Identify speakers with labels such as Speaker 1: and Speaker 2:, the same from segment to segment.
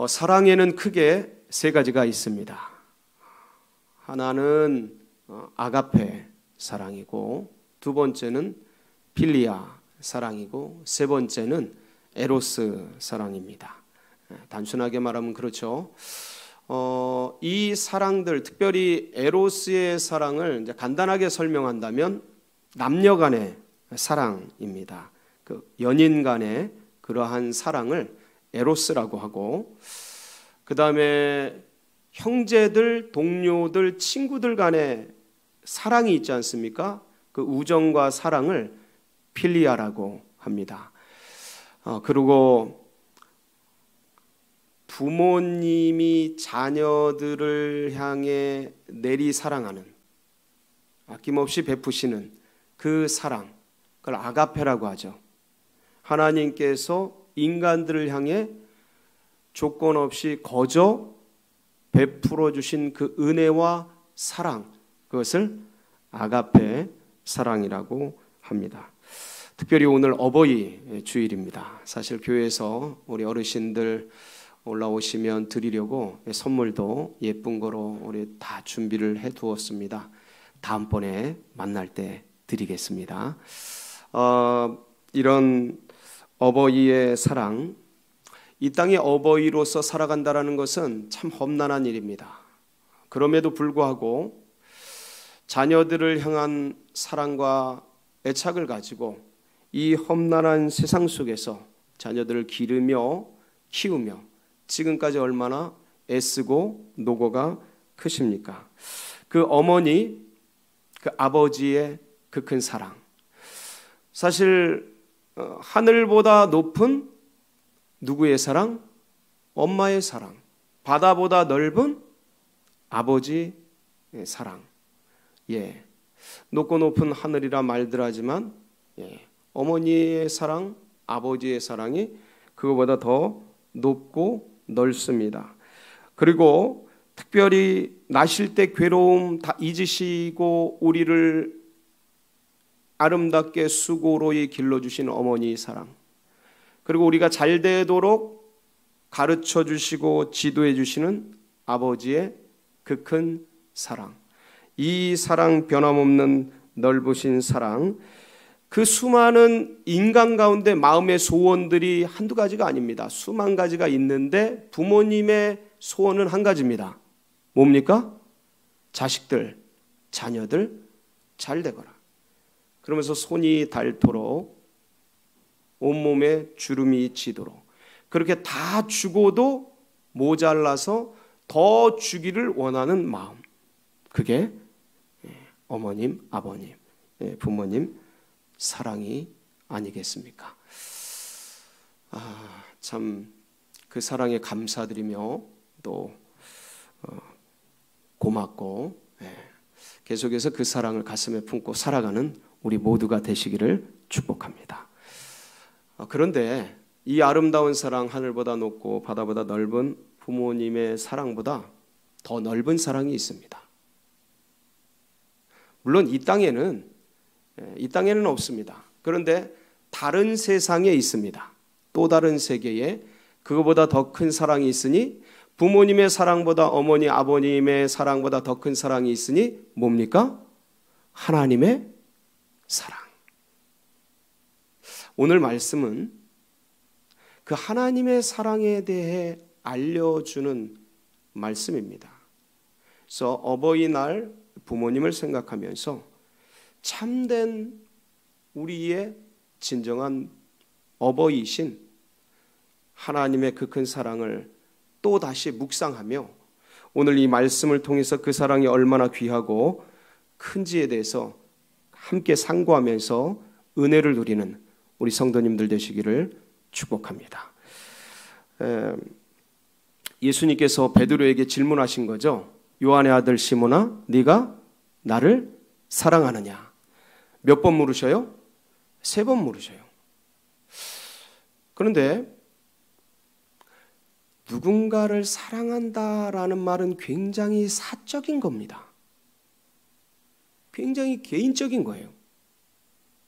Speaker 1: 사랑에는 크게 세 가지가 있습니다. 하나는 아가페 사랑이고, 두 번째는 필리아 사랑이고, 세 번째는 에로스 사랑입니다. 단순하게 말하면 그렇죠. 이 사랑들, 특별히 에로스의 사랑을 이제 간단하게 설명한다면 남녀 간의 사랑입니다. 그 연인 간의 그러한 사랑을 에로스라고 하고, 그 다음에 형제들, 동료들, 친구들 간의 사랑이 있지 않습니까? 그 우정과 사랑을 필리아라고 합니다. 그리고 부모님이 자녀들을 향해 내리 사랑하는, 아낌없이 베푸시는 그 사랑, 그걸 아가페라고 하죠. 하나님께서 인간들을 향해 조건 없이 거저 베풀어 주신 그 은혜와 사랑, 그것을 아가페 사랑이라고 합니다. 특별히 오늘 어버이 주일입니다. 사실 교회에서 우리 어르신들 올라오시면 드리려고 선물도 예쁜 거로 우리 다 준비를 해 두었습니다. 다음번에 만날 때 드리겠습니다. 이런 어버이의 사랑, 이 땅의 어버이로서 살아간다는 것은 참 험난한 일입니다. 그럼에도 불구하고 자녀들을 향한 사랑과 애착을 가지고 이 험난한 세상 속에서 자녀들을 기르며 키우며 지금까지 얼마나 애쓰고 노고가 크십니까? 그 어머니, 그 아버지의 그 큰 사랑, 사실 하늘보다 높은 누구의 사랑? 엄마의 사랑. 바다보다 넓은 아버지의 사랑. 높고 높은 하늘이라 말들 하지만 어머니의 사랑, 아버지의 사랑이 그거보다 더 높고 넓습니다. 그리고 특별히 나실 때 괴로움 다 잊으시고 우리를 아름답게 수고로이 길러주신 어머니의 사랑, 그리고 우리가 잘 되도록 가르쳐 주시고 지도해 주시는 아버지의 그 큰 사랑, 이 사랑, 변함없는 넓으신 사랑, 그 수많은 인간 가운데 마음의 소원들이 한두 가지가 아닙니다. 수만 가지가 있는데 부모님의 소원은 한 가지입니다. 뭡니까? 자식들, 자녀들 잘 되거라. 그러면서 손이 닳도록 온몸에 주름이 지도록, 그렇게 다 주고도 모자라서 더 주기를 원하는 마음, 그게 어머님, 아버님, 부모님 사랑이 아니겠습니까? 참 그 사랑에 감사드리며 또 고맙고 계속해서 그 사랑을 가슴에 품고 살아가는 우리 모두가 되시기를 축복합니다. 그런데 이 아름다운 사랑, 하늘보다 높고 바다보다 넓은 부모님의 사랑보다 더 넓은 사랑이 있습니다. 물론 이 땅에는 없습니다. 그런데 다른 세상에 있습니다. 또 다른 세계에 그거보다 더 큰 사랑이 있으니, 부모님의 사랑보다, 어머니 아버님의 사랑보다 더 큰 사랑이 있으니 뭡니까? 하나님의 사랑. 오늘 말씀은 그 하나님의 사랑에 대해 알려주는 말씀입니다. 그래서 어버이날 부모님을 생각하면서 참된 우리의 진정한 어버이신 하나님의 그 큰 사랑을 또 다시 묵상하며 오늘 이 말씀을 통해서 그 사랑이 얼마나 귀하고 큰지에 대해서 함께 상고하면서 은혜를 누리는 우리 성도님들 되시기를 축복합니다. 예수님께서 베드로에게 질문하신 거죠. 요한의 아들 시몬아, 네가 나를 사랑하느냐? 몇 번 물으셔요? 3번 물으셔요. 그런데 누군가를 사랑한다라는 말은 굉장히 사적인 겁니다. 굉장히 개인적인 거예요.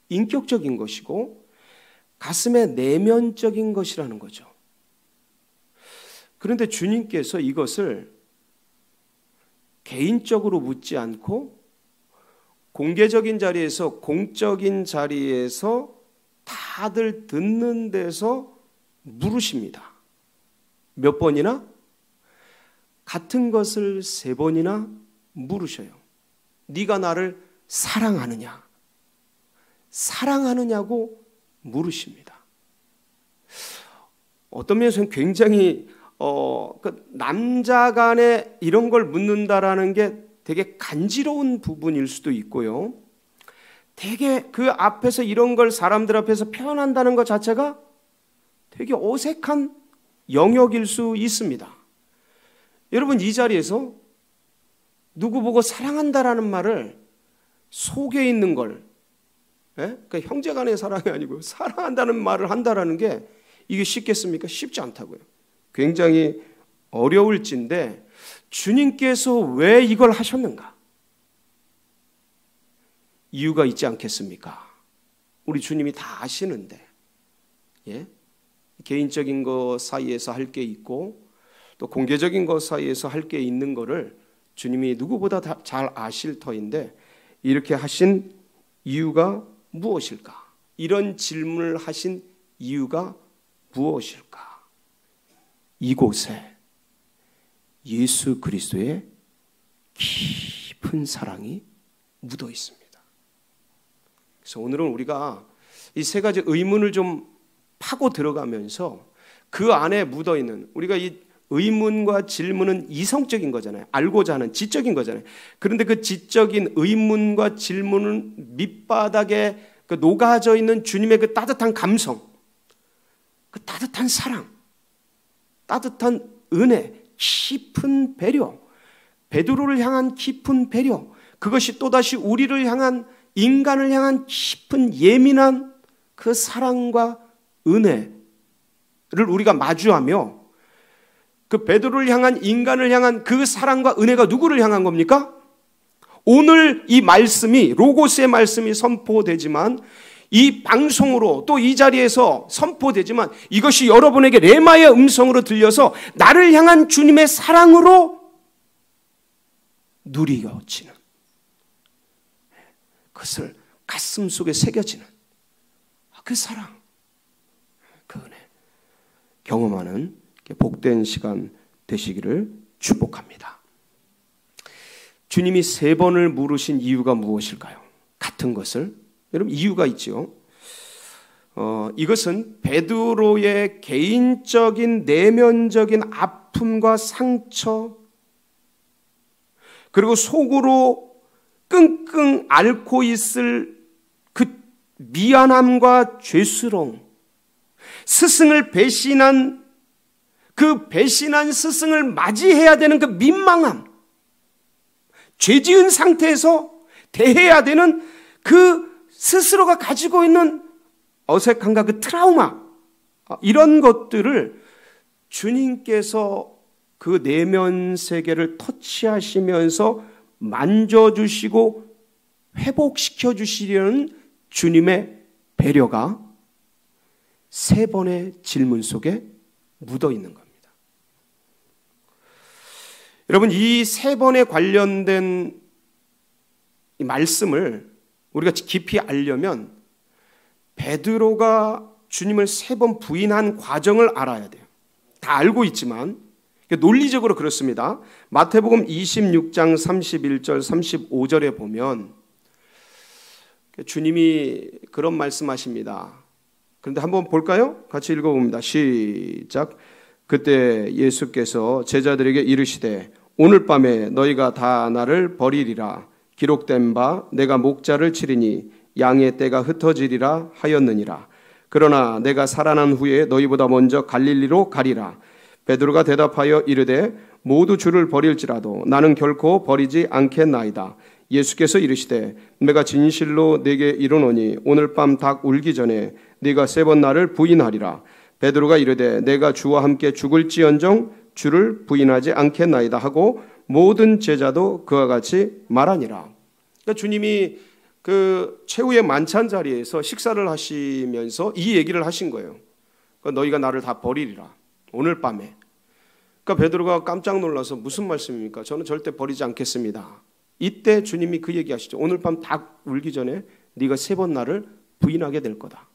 Speaker 1: 인격적인 것이고 가슴의 내면적인 것이라는 거죠. 그런데 주님께서 이것을 개인적으로 묻지 않고 공개적인 자리에서, 공적인 자리에서 다들 듣는 데서 물으십니다. 몇 번이나? 같은 것을 3번이나 물으셔요. 네가 나를 사랑하느냐? 사랑하느냐고 물으십니다. 어떤 면에서는 굉장히 남자 간에 이런 걸 묻는다라는 게 되게 간지러운 부분일 수도 있고요. 되게 그 앞에서 이런 걸 사람들 앞에서 표현한다는 것 자체가 되게 어색한 영역일 수 있습니다. 여러분, 이 자리에서 누구 보고 사랑한다라는 말을 속에 있는 걸, 그러니까 형제 간의 사랑이 아니고 사랑한다는 말을 한다라는 게 이게 쉽겠습니까? 쉽지 않다고요. 굉장히 어려울진데 주님께서 왜 이걸 하셨는가? 이유가 있지 않겠습니까? 우리 주님이 다 아시는데, 개인적인 것 사이에서 할 게 있고 또 공개적인 것 사이에서 할 게 있는 거를 주님이 누구보다 다 잘 아실 터인데 이렇게 하신 이유가 무엇일까? 이런 질문을 하신 이유가 무엇일까? 이곳에 예수 그리스도의 깊은 사랑이 묻어 있습니다. 그래서 오늘은 우리가 이 3가지 의문을 좀 파고 들어가면서 그 안에 묻어 있는, 우리가 이 의문과 질문은 이성적인 거잖아요. 알고자 하는 지적인 거잖아요. 그런데 그 지적인 의문과 질문은 밑바닥에 그 녹아져 있는 주님의 그 따뜻한 감성, 그 따뜻한 사랑, 따뜻한 은혜, 깊은 배려, 베드로를 향한 깊은 배려, 그것이 또다시 우리를 향한, 인간을 향한 깊은 예민한 그 사랑과 은혜를 우리가 마주하며, 그 베드로를 향한, 인간을 향한 그 사랑과 은혜가 누구를 향한 겁니까? 오늘 이 말씀이, 로고스의 말씀이 선포되지만, 이 방송으로 또 이 자리에서 선포되지만 이것이 여러분에게 레마의 음성으로 들려서 나를 향한 주님의 사랑으로 누리어지는, 그것을 가슴 속에 새겨지는 그 사랑, 그 은혜 경험하는 복된 시간 되시기를 축복합니다. 주님이 3번을 물으신 이유가 무엇일까요? 같은 것을. 여러분, 이유가 있죠. 이것은 베드로의 개인적인 내면적인 아픔과 상처, 그리고 속으로 끙끙 앓고 있을 그 미안함과 죄스러움, 스승을 배신한 그 배신한 스승을 맞이해야 되는 그 민망함, 죄 지은 상태에서 대해야 되는 그 스스로가 가지고 있는 어색함과 그 트라우마, 이런 것들을 주님께서 그 내면 세계를 터치하시면서 만져주시고 회복시켜 주시려는 주님의 배려가 3번의 질문 속에 묻어 있는 겁니다. 여러분, 이 3번에 관련된 이 말씀을 우리가 깊이 알려면 베드로가 주님을 3번 부인한 과정을 알아야 돼요. 다 알고 있지만 논리적으로 그렇습니다. 마태복음 26장 31절 35절에 보면 주님이 그런 말씀하십니다. 그런데 한번 볼까요? 같이 읽어봅니다. 시작. 그때 예수께서 제자들에게 이르시되 오늘 밤에 너희가 다 나를 버리리라. 기록된 바 내가 목자를 치리니 양의 떼가 흩어지리라 하였느니라. 그러나 내가 살아난 후에 너희보다 먼저 갈릴리로 가리라. 베드로가 대답하여 이르되 모두 주를 버릴지라도 나는 결코 버리지 않겠나이다. 예수께서 이르시되 내가 진실로 네게 이르노니 오늘 밤 닭 울기 전에 네가 3번 나를 부인하리라. 베드로가 이르되 내가 주와 함께 죽을지언정 주를 부인하지 않겠나이다 하고 모든 제자도 그와 같이 말하니라. 그러니까 주님이 그 최후의 만찬 자리에서 식사를 하시면서 이 얘기를 하신 거예요. 그러니까 너희가 나를 다 버리리라. 오늘 밤에. 그러니까 베드로가 깜짝 놀라서 무슨 말씀입니까? 저는 절대 버리지 않겠습니다. 이때 주님이 그 얘기하시죠. 오늘 밤 닭 울기 전에 네가 3번 나를 부인하게 될 거다.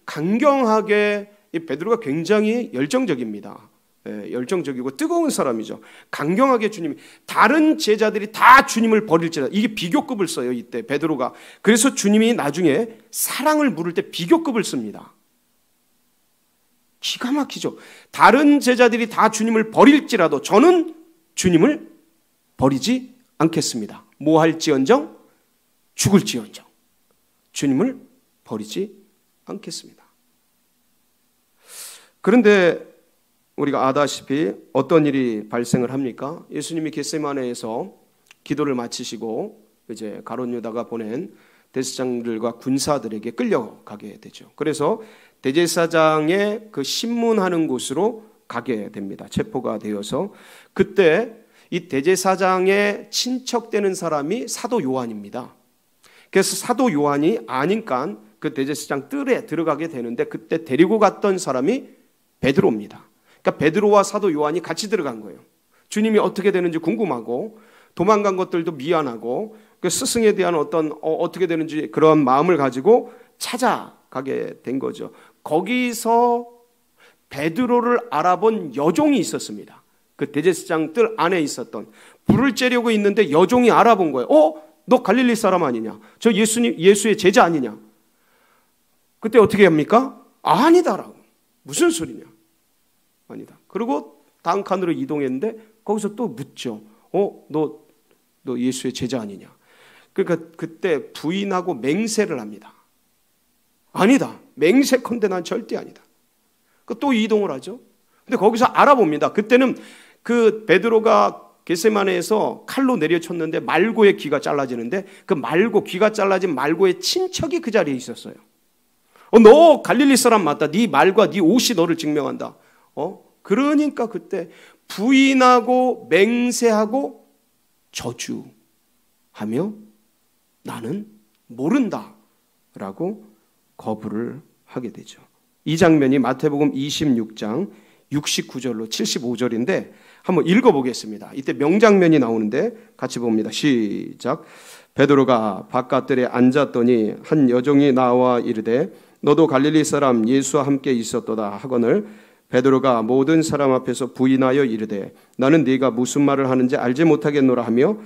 Speaker 1: 강경하게 이 베드로가 굉장히 열정적입니다. 열정적이고 뜨거운 사람이죠. 강경하게 주님이 다른 제자들이 다 주님을 버릴지라도 이게 비교급을 써요. 이때 베드로가. 그래서 주님이 나중에 사랑을 물을 때 비교급을 씁니다. 기가 막히죠. 다른 제자들이 다 주님을 버릴지라도 저는 주님을 버리지 않겠습니다. 뭐 할지언정 죽을지언정 주님을 버리지 않겠습니다. 그런데 우리가 아다시피 어떤 일이 발생을 합니까? 예수님이 겟세마네에서 기도를 마치시고 이제 가룟 유다가 보낸 대제사장들과 군사들에게 끌려가게 되죠. 그래서 대제사장의 그 신문하는 곳으로 가게 됩니다. 체포가 되어서 그때 이 대제사장의 친척되는 사람이 사도 요한입니다. 그래서 사도 요한이 아니까 그 대제사장 뜰에 들어가게 되는데 그때 데리고 갔던 사람이 베드로입니다. 그러니까 베드로와 사도 요한이 같이 들어간 거예요. 주님이 어떻게 되는지 궁금하고 도망간 것들도 미안하고 그 스승에 대한 어떻게 되는지 그런 마음을 가지고 찾아가게 된 거죠. 거기서 베드로를 알아본 여종이 있었습니다. 그 대제사장 뜰 안에 있었던 불을 쬐려고 있는데 여종이 알아본 거예요. 너 갈릴리 사람 아니냐? 저 예수의 제자 아니냐? 그때 어떻게 합니까? 아니다라고. 무슨 소리냐? 아니다. 그리고 다음 칸으로 이동했는데 거기서 또 묻죠. 너 예수의 제자 아니냐? 그러니까 그때 부인하고 맹세를 합니다. 아니다. 맹세컨대 난 절대 아니다. 또 이동을 하죠. 근데 거기서 알아봅니다. 그때는 그 베드로가 겟세마네에서 칼로 내려쳤는데 말고의 귀가 잘라지는데 그 귀가 잘라진 말고의 친척이 그 자리에 있었어요. 너 갈릴리 사람 맞다. 네 말과 네 옷이 너를 증명한다. 그러니까 그때 부인하고 맹세하고 저주하며 나는 모른다라고 거부를 하게 되죠. 이 장면이 마태복음 26장 69절로 75절인데 한번 읽어보겠습니다. 이때 명장면이 나오는데 같이 봅니다. 시작. 베드로가 바깥들에 앉았더니 한 여종이 나와 이르되 너도 갈릴리 사람 예수와 함께 있었도다 하거늘 베드로가 모든 사람 앞에서 부인하여 이르되 나는 네가 무슨 말을 하는지 알지 못하겠노라 하며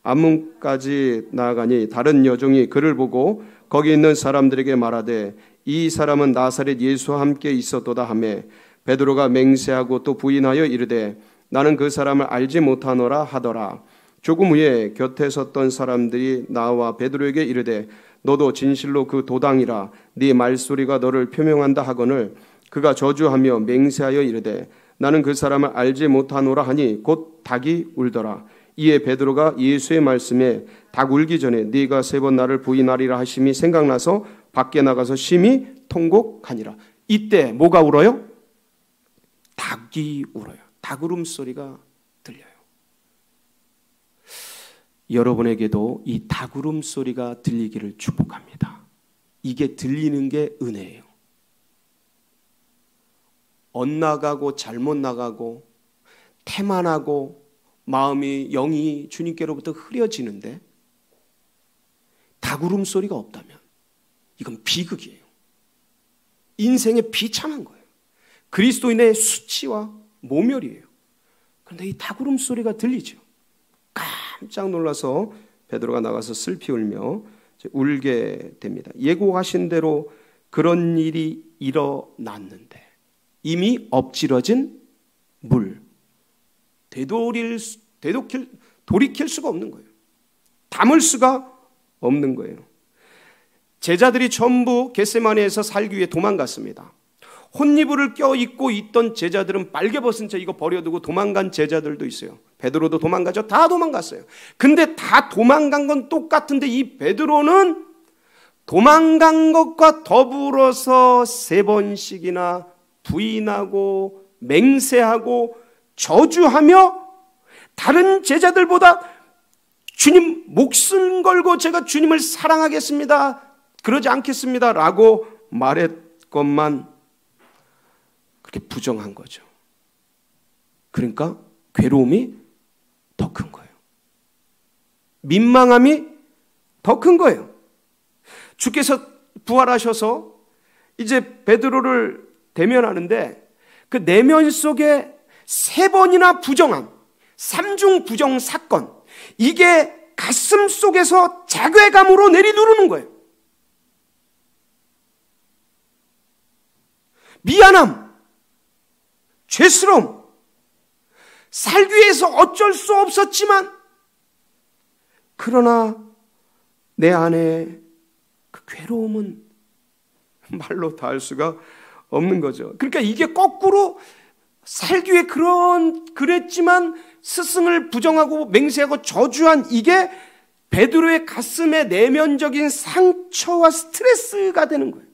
Speaker 1: 앞문까지 나아가니 다른 여종이 그를 보고 거기 있는 사람들에게 말하되 이 사람은 나사렛 예수와 함께 있었도다 하며 베드로가 맹세하고 또 부인하여 이르되 나는 그 사람을 알지 못하노라 하더라. 조금 후에 곁에 섰던 사람들이 나와 베드로에게 이르되 너도 진실로 그 도당이라 네 말소리가 너를 표명한다 하거늘 그가 저주하며 맹세하여 이르되 나는 그 사람을 알지 못하노라 하니 곧 닭이 울더라. 이에 베드로가 예수의 말씀에 닭 울기 전에 네가 3번 나를 부인하리라 하심이 생각나서 밖에 나가서 심히 통곡하니라. 이때 뭐가 울어요? 닭이 울어요. 닭 울음소리가 들려요. 여러분에게도 이 닭 울음소리가 들리기를 축복합니다. 이게 들리는 게 은혜예요. 엇나가고 잘못 나가고 태만하고 마음이 영이 주님께로부터 흐려지는데 닭 울음소리가 없다면 이건 비극이에요. 인생의 비참한 거예요. 그리스도인의 수치와 모멸이에요. 그런데 이 닭 울음소리가 들리죠. 깜짝 놀라서 베드로가 나가서 슬피 울며 울게 됩니다. 예고하신 대로 그런 일이 일어났는데 이미 엎질러진 물 돌이킬 수가 없는 거예요. 담을 수가 없는 거예요. 제자들이 전부 겟세마네에서 살기 위해 도망갔습니다. 혼이불을 껴입고 있던 제자들은 빨개벗은 채 이거 버려두고 도망간 제자들도 있어요. 베드로도 도망가죠. 다 도망갔어요. 근데 다 도망간 건 똑같은데 이 베드로는 도망간 것과 더불어서 3번씩이나 부인하고 맹세하고 저주하며 다른 제자들보다 주님 목숨 걸고 제가 주님을 사랑하겠습니다. 그러지 않겠습니다. 라고 말했건만 그렇게 부정한 거죠. 그러니까 괴로움이 더 큰 거예요. 민망함이 더 큰 거예요. 주께서 부활하셔서 이제 베드로를 대면하는데 그 내면 속에 3번이나 부정함, 3중 부정 사건, 이게 가슴 속에서 자괴감으로 내리누르는 거예요. 미안함, 죄스러움, 살기 위해서 어쩔 수 없었지만 그러나 내 안에 그 괴로움은 말로 다 할 수가 없는 거죠. 그러니까 이게 거꾸로 살기 위해 그랬지만 스승을 부정하고 맹세하고 저주한 이게 베드로의 가슴의 내면적인 상처와 스트레스가 되는 거예요.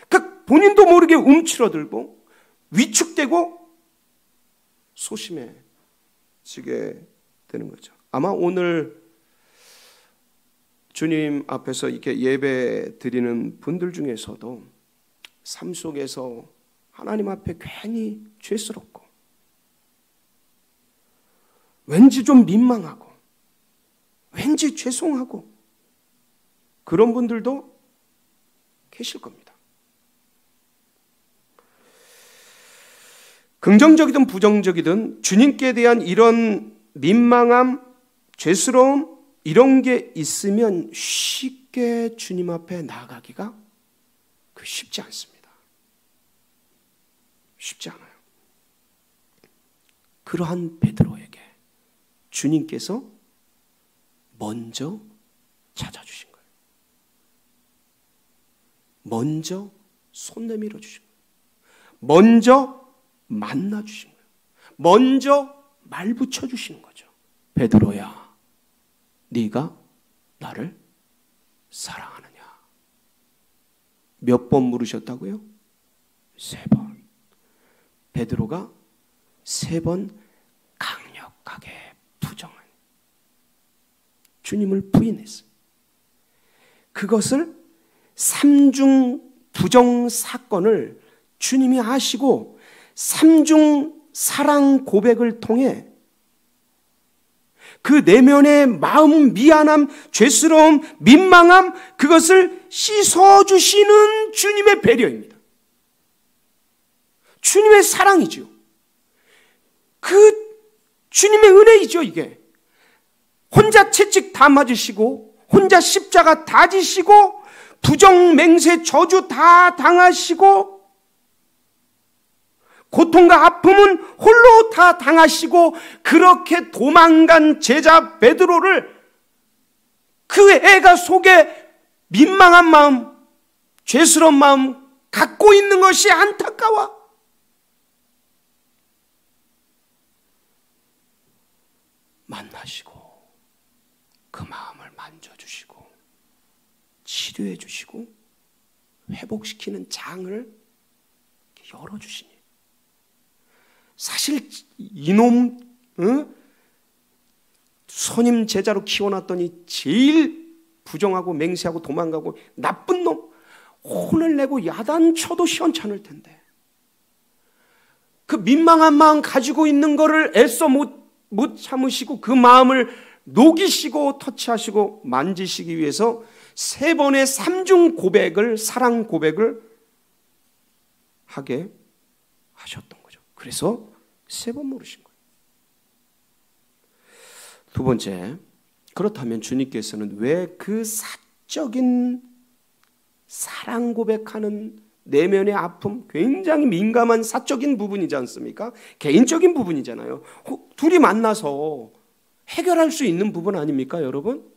Speaker 1: 그러니까 본인도 모르게 움츠러들고 위축되고 소심해지게 되는 거죠. 아마 오늘 주님 앞에서 이렇게 예배 드리는 분들 중에서도 삶 속에서 하나님 앞에 괜히 죄스럽고 왠지 좀 민망하고 왠지 죄송하고 그런 분들도 계실 겁니다. 긍정적이든 부정적이든 주님께 대한 이런 민망함, 죄스러움 이런 게 있으면 쉽게 주님 앞에 나아가기가 쉽지 않습니다. 쉽지 않아요. 그러한 베드로에게 주님께서 먼저 찾아주신 거예요. 먼저 손 내밀어 주신 거예요. 먼저 만나 주신 거예요. 먼저 말 붙여 주시는 거죠. 베드로야, 네가 나를 사랑하느냐? 몇 번 물으셨다고요? 3번. 베드로가 3번 강력하게 부정한 주님을 부인했어요. 그것을 3중 부정 사건을 주님이 하시고 3중 사랑 고백을 통해 그 내면의 마음, 미안함, 죄스러움, 민망함 그것을 씻어주시는 주님의 배려입니다. 주님의 사랑이죠. 그 주님의 은혜이죠, 이게. 혼자 채찍 다 맞으시고 혼자 십자가 다 지시고 부정, 맹세, 저주 다 당하시고 고통과 아픔은 홀로 다 당하시고 그렇게 도망간 제자 베드로를 그 애가 속에 민망한 마음, 죄스러운 마음 갖고 있는 것이 안타까워. 만나시고 그 마음을 만져주시고 치료해 주시고 회복시키는 장을 열어주시니 사실 이놈 선임 제자로 키워놨더니 제일 부정하고 맹세하고 도망가고 나쁜 놈 혼을 내고 야단쳐도 시원찮을 텐데 그 민망한 마음 가지고 있는 거를 애써 못 참으시고 그 마음을 녹이시고 터치하시고 만지시기 위해서 3번의 3중 고백을 사랑 고백을 하게 하셨던 거죠. 그래서 3번 물으신 거예요. 두 번째, 그렇다면 주님께서는 왜 그 사적인 사랑 고백하는 내면의 아픔, 굉장히 민감한 사적인 부분이지 않습니까? 개인적인 부분이잖아요. 둘이 만나서 해결할 수 있는 부분 아닙니까, 여러분?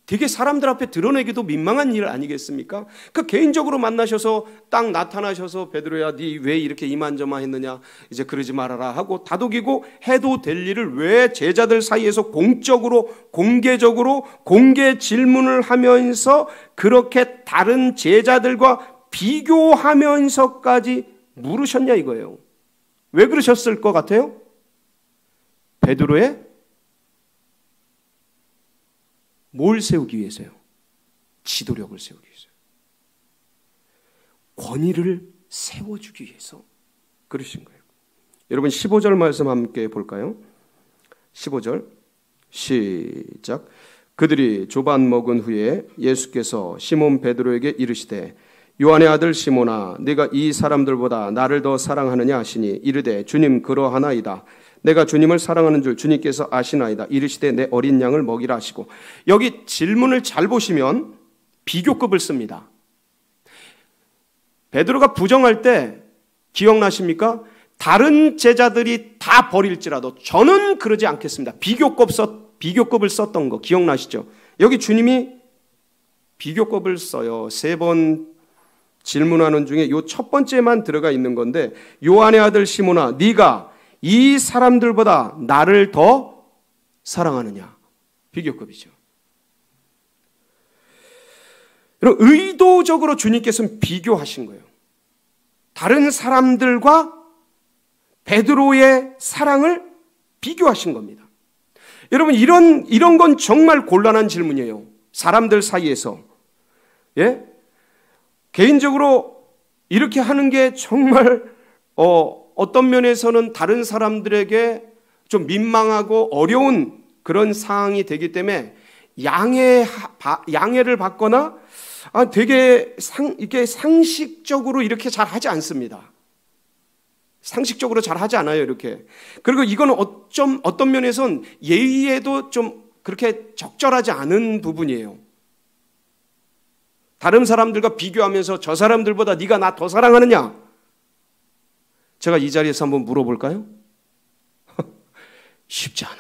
Speaker 1: 되게 사람들 앞에 드러내기도 민망한 일 아니겠습니까? 그 개인적으로 만나셔서 딱 나타나셔서 베드로야, 네 왜 이렇게 이만저만 했느냐? 이제 그러지 말아라 하고 다독이고 해도 될 일을 왜 제자들 사이에서 공적으로 공개적으로 공개 질문을 하면서 그렇게 다른 제자들과 비교하면서까지 물으셨냐 이거예요. 왜 그러셨을 것 같아요? 베드로의 뭘 세우기 위해서요? 지도력을 세우기 위해서요. 권위를 세워주기 위해서 그러신 거예요. 여러분 15절 말씀 함께 볼까요? 15절 시작. 그들이 조반 먹은 후에 예수께서 시몬 베드로에게 이르시되 요한의 아들 시몬아 네가 이 사람들보다 나를 더 사랑하느냐 하시니 이르되 주님 그러하나이다. 내가 주님을 사랑하는 줄 주님께서 아시나이다. 이르시되 내 어린 양을 먹이라 하시고, 여기 질문을 잘 보시면 비교급을 씁니다. 베드로가 부정할 때 기억나십니까? 다른 제자들이 다 버릴지라도 저는 그러지 않겠습니다. 비교급을 썼던 거 기억나시죠? 여기 주님이 비교급을 써요. 3번 질문하는 중에 이 첫 번째만 들어가 있는 건데, 요한의 아들 시몬아 네가 이 사람들보다 나를 더 사랑하느냐. 비교급이죠. 여러분, 의도적으로 주님께서는 비교하신 거예요. 다른 사람들과 베드로의 사랑을 비교하신 겁니다. 여러분, 이런 건 정말 곤란한 질문이에요. 사람들 사이에서. 예? 개인적으로 이렇게 하는 게 정말 어떤 면에서는 다른 사람들에게 좀 민망하고 어려운 그런 상황이 되기 때문에 양해를 받거나 되게 이렇게 상식적으로 이렇게 잘 하지 않습니다. 상식적으로 잘 하지 않아요, 이렇게. 그리고 이건 어떤 면에서는 예의에도 좀 그렇게 적절하지 않은 부분이에요. 다른 사람들과 비교하면서 저 사람들보다 네가 나 더 사랑하느냐? 제가 이 자리에서 한번 물어볼까요? 쉽지 않아요.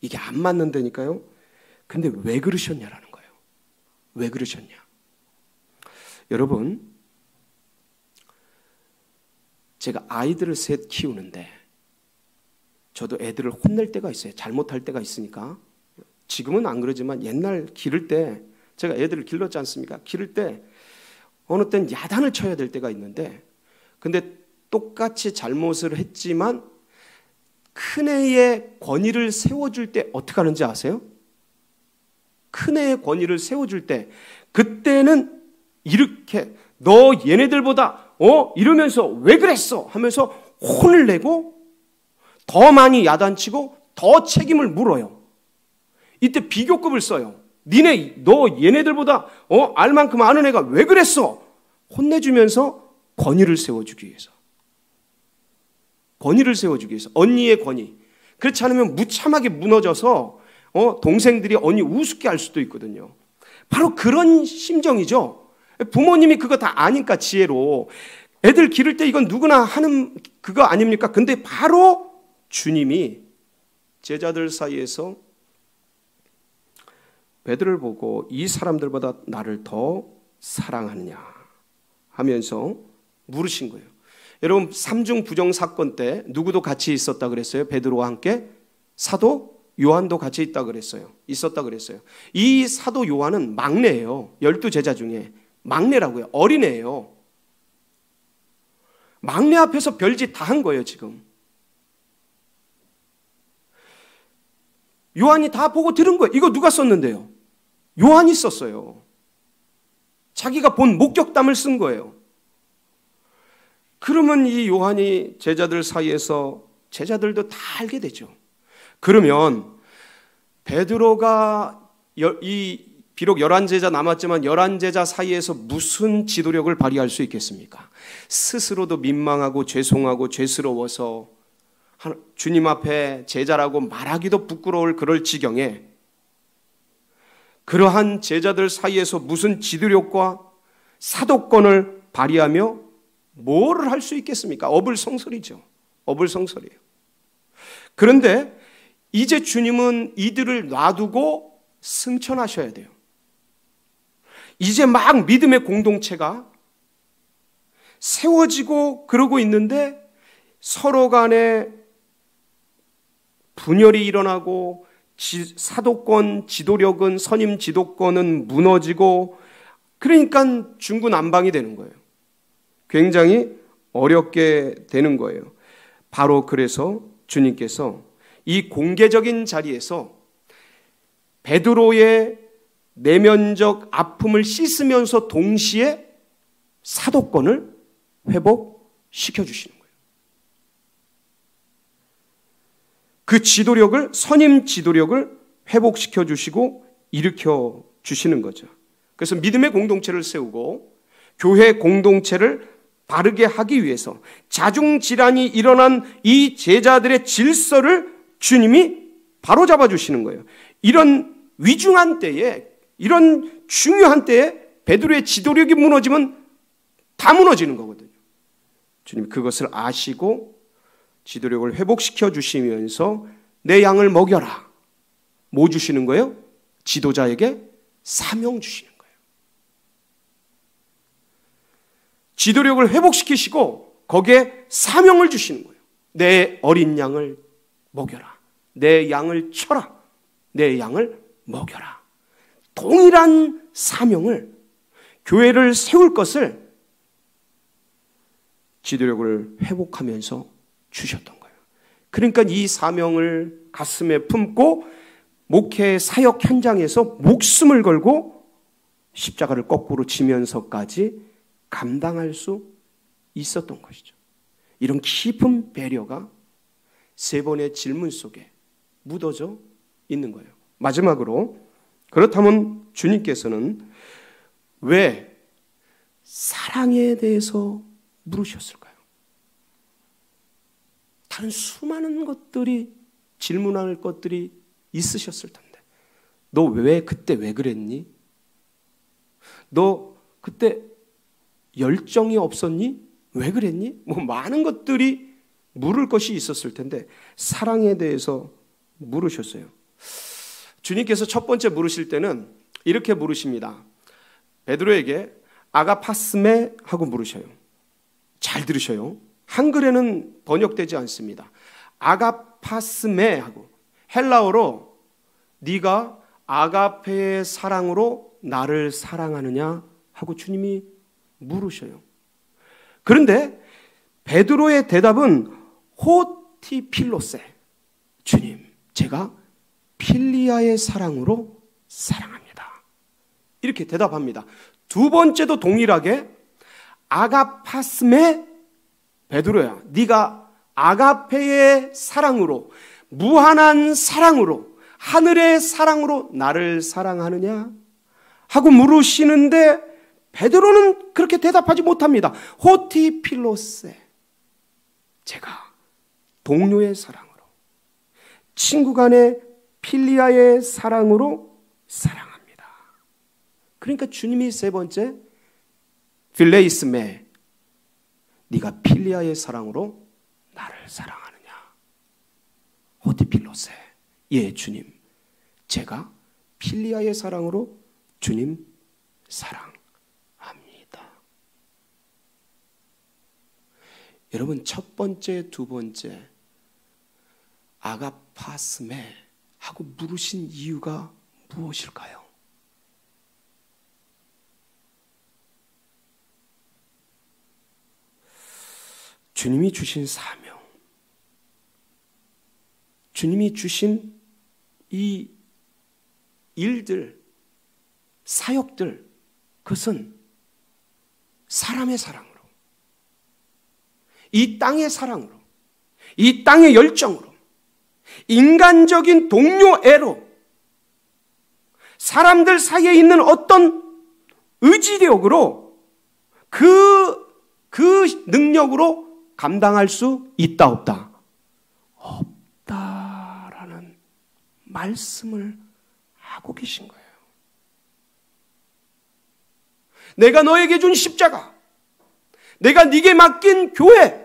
Speaker 1: 이게 안 맞는다니까요. 근데 왜 그러셨냐라는 거예요. 왜 그러셨냐? 여러분, 제가 아이들을 셋 키우는데 저도 애들을 혼낼 때가 있어요. 잘못할 때가 있으니까. 지금은 안 그러지만 옛날 기를 때, 제가 애들을 길렀지 않습니까? 기를 때 어느 때는 야단을 쳐야 될 때가 있는데, 근데 똑같이 잘못을 했지만 큰애의 권위를 세워줄 때 어떻게 하는지 아세요? 큰애의 권위를 세워줄 때 그때는 이렇게 너 얘네들보다 이러면서 왜 그랬어? 하면서 혼을 내고 더 많이 야단치고 더 책임을 물어요. 이때 비교급을 써요. 너 얘네들보다 알 만큼 아는 애가 왜 그랬어? 혼내주면서 권위를 세워주기 위해서. 권위를 세워주기 위해서. 언니의 권위. 그렇지 않으면 무참하게 무너져서 동생들이 언니 우습게 할 수도 있거든요. 바로 그런 심정이죠. 부모님이 그거 다 아니까 지혜로. 애들 기를 때 이건 누구나 하는 그거 아닙니까? 근데 바로 주님이 제자들 사이에서 베드로를 보고 이 사람들보다 나를 더 사랑하느냐 하면서 물으신 거예요. 여러분, 삼중 부정 사건 때 누구도 같이 있었다 그랬어요? 베드로와 함께? 사도 요한도 같이 있다 그랬어요. 있었다 그랬어요. 이 사도 요한은 막내예요. 12제자 중에 막내라고요. 어린애예요. 막내 앞에서 별짓 다 한 거예요, 지금. 요한이 다 보고 들은 거예요. 이거 누가 썼는데요? 요한이 썼어요. 자기가 본 목격담을 쓴 거예요. 그러면 이 요한이 제자들 사이에서 제자들도 다 알게 되죠. 그러면 베드로가 비록 11제자 남았지만 11제자 사이에서 무슨 지도력을 발휘할 수 있겠습니까? 스스로도 민망하고 죄송하고 죄스러워서 주님 앞에 제자라고 말하기도 부끄러울 그럴 지경에 그러한 제자들 사이에서 무슨 지도력과 사도권을 발휘하며 뭐를 할 수 있겠습니까? 어불성설이죠. 어불성설이에요. 그런데 이제 주님은 이들을 놔두고 승천하셔야 돼요. 이제 막 믿음의 공동체가 세워지고 그러고 있는데 서로 간에 분열이 일어나고 사도권 지도력은 선임 지도권은 무너지고 그러니까 중구난방이 되는 거예요. 굉장히 어렵게 되는 거예요. 바로 그래서 주님께서 이 공개적인 자리에서 베드로의 내면적 아픔을 씻으면서 동시에 사도권을 회복시켜 주시는 거예요. 그 지도력을, 선임 지도력을 회복시켜 주시고 일으켜 주시는 거죠. 그래서 믿음의 공동체를 세우고 교회 공동체를 바르게 하기 위해서 자중질환이 일어난 이 제자들의 질서를 주님이 바로잡아 주시는 거예요. 이런 위중한 때에, 이런 중요한 때에 베드로의 지도력이 무너지면 다 무너지는 거거든요. 주님이 그것을 아시고 지도력을 회복시켜 주시면서 내 양을 먹여라. 뭐 주시는 거예요? 지도자에게 사명 주시는 거예요. 지도력을 회복시키시고 거기에 사명을 주시는 거예요. 내 어린 양을 먹여라. 내 양을 쳐라. 내 양을 먹여라. 동일한 사명을, 교회를 세울 것을 지도력을 회복하면서 주셨던 거예요. 그러니까 이 사명을 가슴에 품고 목회 사역 현장에서 목숨을 걸고 십자가를 거꾸로 지면서까지 감당할 수 있었던 것이죠. 이런 깊은 배려가 세 번의 질문 속에 묻어져 있는 거예요. 마지막으로, 그렇다면 주님께서는 왜 사랑에 대해서 물으셨을까요? 다른 수많은 것들이, 질문할 것들이 있으셨을 텐데, 너 왜 그때 왜 그랬니? 너 그때 열정이 없었니? 왜 그랬니? 뭐 많은 것들이 물을 것이 있었을 텐데 사랑에 대해서 물으셨어요. 주님께서 첫 번째 물으실 때는 이렇게 물으십니다. 베드로에게 아가파스메 하고 물으셔요. 잘 들으셔요. 한글에는 번역되지 않습니다. 아가파스메 하고, 헬라어로 네가 아가페의 사랑으로 나를 사랑하느냐 하고 주님이 물으셔요. 그런데 베드로의 대답은 호티필로세, 주님, 제가 필리아의 사랑으로 사랑합니다. 이렇게 대답합니다. 두 번째도 동일하게 아가파스메, 베드로야, 네가 아가페의 사랑으로, 무한한 사랑으로, 하늘의 사랑으로 나를 사랑하느냐 하고 물으시는데 베드로는 그렇게 대답하지 못합니다. 호티필로세, 제가 동료의 사랑으로, 친구 간의 필리아의 사랑으로 사랑합니다. 그러니까 주님이 세 번째 필레이스메, 네가 필리아의 사랑으로 나를 사랑하느냐. 호티필로세, 예 주님, 제가 필리아의 사랑으로 주님 사랑합니다. 여러분, 첫 번째, 두 번째 아가파스메 하고 물으신 이유가 무엇일까요? 주님이 주신 사명, 주님이 주신 이 일들, 사역들, 그것은 사람의 사랑으로, 이 땅의 사랑으로, 이 땅의 열정으로, 인간적인 동료애로, 사람들 사이에 있는 어떤 의지력으로, 그 능력으로 감당할 수 있다 없다? 없다라는 말씀을 하고 계신 거예요. 내가 너에게 준 십자가, 내가 네게 맡긴 교회,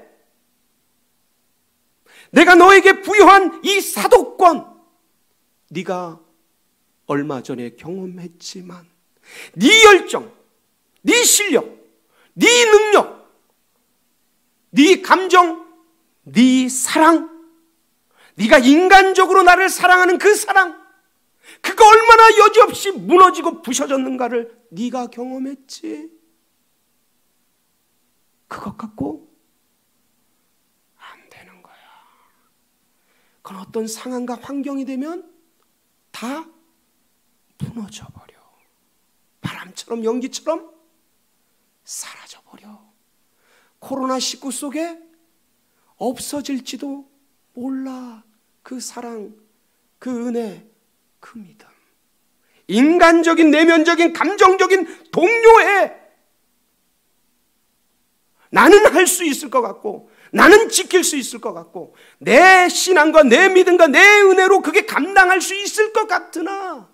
Speaker 1: 내가 너에게 부여한 이 사도권, 네가 얼마 전에 경험했지만 네 열정, 네 실력, 네 능력, 네 감정, 네 사랑, 네가 인간적으로 나를 사랑하는 그 사랑, 그거 얼마나 여지없이 무너지고 부셔졌는가를 네가 경험했지. 그것 갖고 안 되는 거야. 그건 어떤 상황과 환경이 되면 다 무너져버려. 바람처럼, 연기처럼 사라져버려. 어려워. 코로나19 속에 없어질지도 몰라. 그 사랑, 그 은혜, 그 믿음. 인간적인, 내면적인, 감정적인 동료애. 나는 할 수 있을 것 같고, 나는 지킬 수 있을 것 같고, 내 신앙과 내 믿음과 내 은혜로 그게 감당할 수 있을 것 같으나,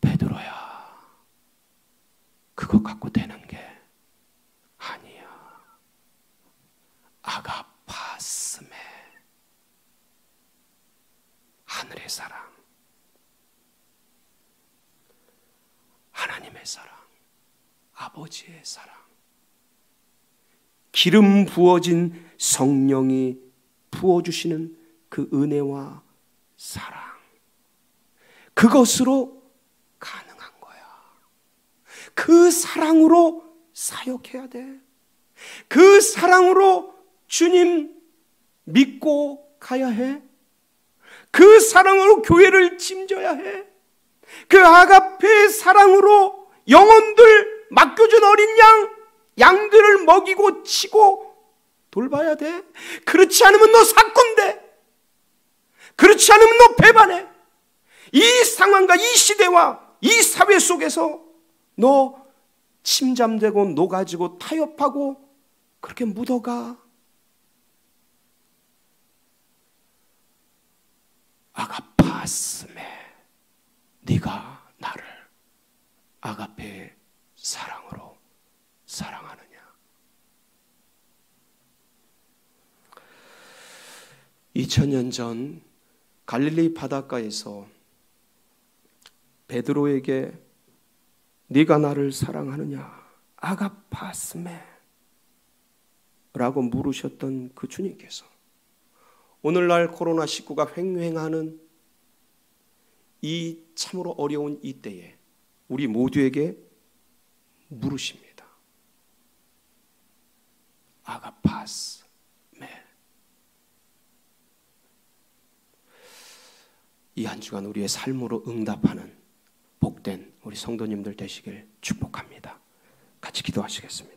Speaker 1: 베드로야, 그것 갖고 되는 게 아니야. 아가파스메, 하늘의 사랑, 하나님의 사랑, 아버지의 사랑, 기름 부어진 성령이 부어주시는 그 은혜와 사랑, 그것으로 가능한 거야. 그 사랑으로 사역해야 돼. 그 사랑으로 주님 믿고 가야 해. 그 사랑으로 교회를 짐져야 해. 그 아가페의 사랑으로 영혼들 맡겨준 어린 양들을 먹이고 치고 돌봐야 돼. 그렇지 않으면 너 사건돼. 그렇지 않으면 너 배반해. 이 상황과 이 시대와 이 사회 속에서 너 침잠되고 녹아지고 타협하고 그렇게 묻어가. 아가파스메, 네가 나를 아가페의 사랑으로 사랑하느냐. 2000년 전 갈릴리 바닷가에서 베드로에게 네가 나를 사랑하느냐, 아가파스메 라고 물으셨던 그 주님께서 오늘날 코로나19가 횡행하는 이 참으로 어려운 이 때에 우리 모두에게 물으십니다. 아가파스메. 이 한 주간 우리의 삶으로 응답하는 복된 우리 성도님들 되시길 축복합니다. 같이 기도하시겠습니다.